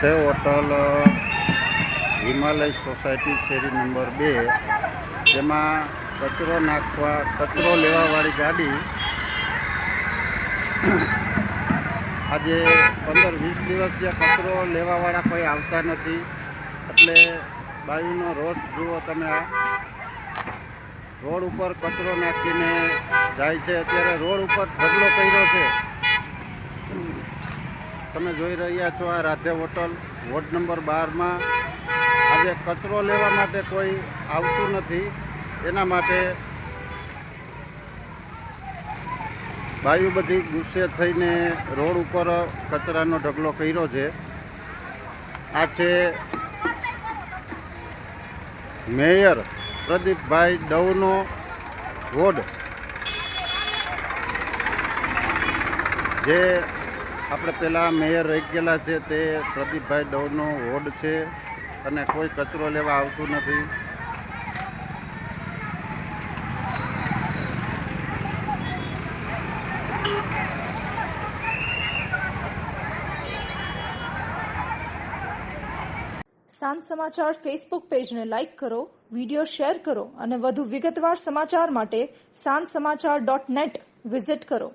Radhe hotel Himalaya society શેરી number 2, જેમાં કચરો લેવાવાળી ગાડી આજે 15-20 દિવસ જ્યાં કચરો લેવાવાળા કોઈ આવતા નથી, એટલે બાયુનો રોષ જુઓ તમે. આ રોડ ઉપર કચરો નાખીને જાય છે. અત્યારે રોડ ઉપર ઢગલો કર્યો છે. તમે જોઈ રહ્યા છો આ રાધે હોટલ વોર્ડ નંબર 12માં આજે કચરો લેવા માટે કોઈ આવતું નથી. એના માટે બાયુ બધી ગુસ્સે થઈને રોડ ઉપર કચરાનો ઢગલો કર્યો છે. આ છે મેયર પ્રદીપભાઈ ડવનો વોર્ડ, જે આપણે પહેલાં મેયર રહી ગયેલા છે તે પ્રદીપભાઈ ડવનો વોર્ડ છે, અને કોઈ કચરો લેવા આવતું નથી. સાંજ સમાચાર ફેસબુક પેજને લાઇક કરો, વિડીયો શેર કરો અને વધુ વિગતવાર સમાચાર માટે sanssamachar.net વિઝિટ કરો.